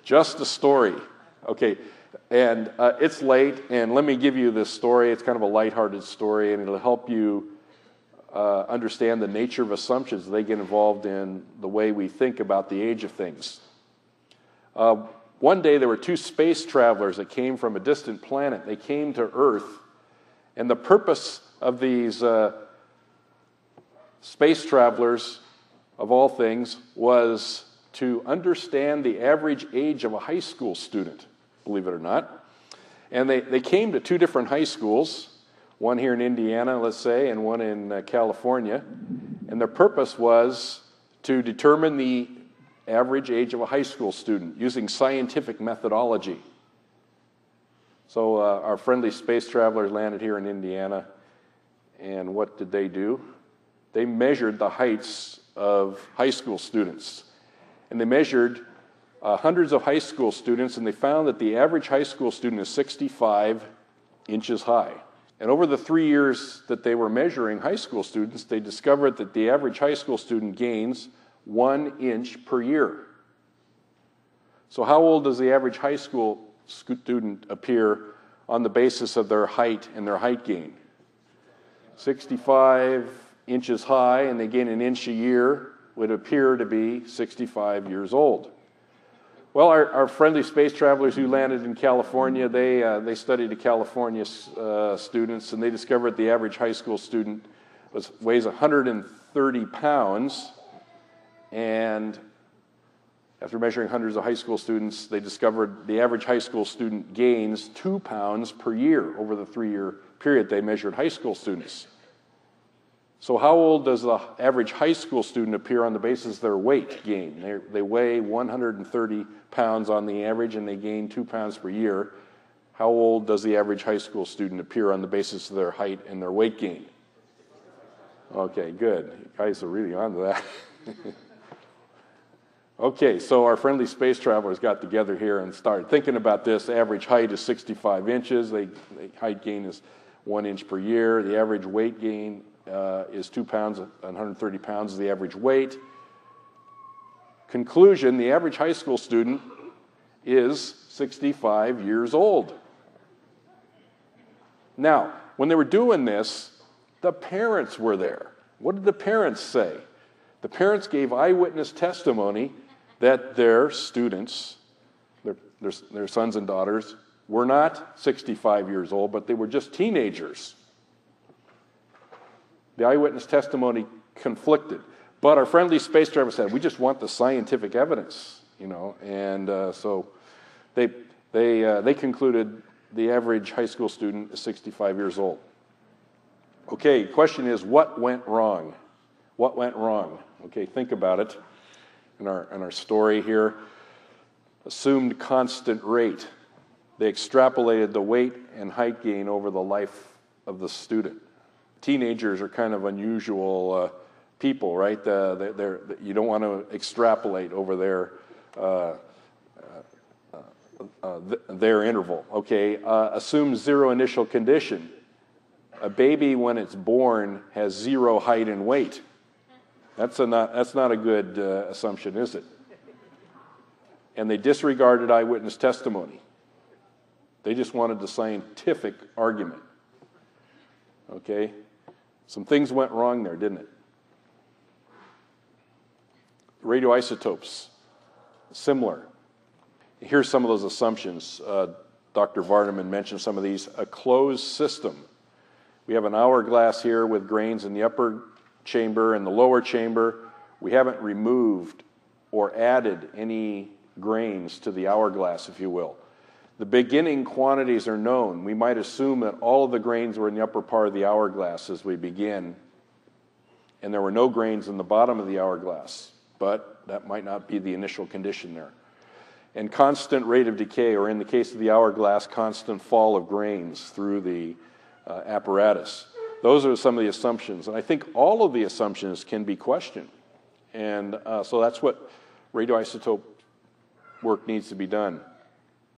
Just a story. Okay, and it's late, and let me give you this story. It's kind of a lighthearted story, and it'll help you understand the nature of assumptions. They get involved in the way we think about the age of things. One day there were two space travelers that came from a distant planet. They came to Earth, and the purpose of these space travelers, of all things, was to understand the average age of a high school student, believe it or not. And they came to two different high schools, one here in Indiana, let's say, and one in California. And their purpose was to determine the average age of a high school student using scientific methodology. So our friendly space travelers landed here in Indiana, and what did they do? They measured the heights of high school students. And they measured hundreds of high school students, and they found that the average high school student is 65 inches high. And over the 3 years that they were measuring high school students, they discovered that the average high school student gains 1 inch per year. So how old does the average high school student appear on the basis of their height and their height gain? 65 inches high, and they gain an inch a year, would appear to be 65 years old. Well, our friendly space travelers who landed in California, they studied the California students, and they discovered the average high school student weighs 130 pounds, and after measuring hundreds of high school students, they discovered the average high school student gains 2 pounds per year over the 3-year period they measured high school students. So how old does the average high school student appear on the basis of their weight gain? They weigh 130 pounds on the average, and they gain 2 pounds per year. How old does the average high school student appear on the basis of their height and their weight gain? Okay, good. You guys are really on to that. Okay, so our friendly space travelers got together here and started thinking about this. Average height is 65 inches. The height gain is 1 inch per year. The average weight gain is 2 pounds, 130 pounds is the average weight. Conclusion, the average high school student is 65 years old. Now, when they were doing this, the parents were there. What did the parents say? The parents gave eyewitness testimony that their students, their sons and daughters, were not 65 years old, but they were just teenagers. The eyewitness testimony conflicted. But our friendly space driver said, we just want the scientific evidence, and so they concluded the average high school student is 65 years old. Okay, question is, what went wrong? What went wrong? Okay, think about it in our story here. Assumed constant rate. They extrapolated the weight and height gain over the life of the student. Teenagers are kind of unusual people, right? You don't want to extrapolate over their interval. Okay, assume zero initial condition. A baby, when it's born, has zero height and weight. That's not a good assumption, is it? And they disregarded eyewitness testimony. They just wanted the scientific argument. Okay? Some things went wrong there, didn't it? Radioisotopes, similar. Here's some of those assumptions. Dr. Vardaman mentioned some of these. A closed system. We have an hourglass here with grains in the upper chamber and the lower chamber. We haven't removed or added any grains to the hourglass, if you will. The beginning quantities are known. We might assume that all of the grains were in the upper part of the hourglass as we begin, and there were no grains in the bottom of the hourglass, but that might not be the initial condition there. And constant rate of decay, or in the case of the hourglass, constant fall of grains through the apparatus. Those are some of the assumptions, and I think all of the assumptions can be questioned. And so that's what radioisotope work needs to be done.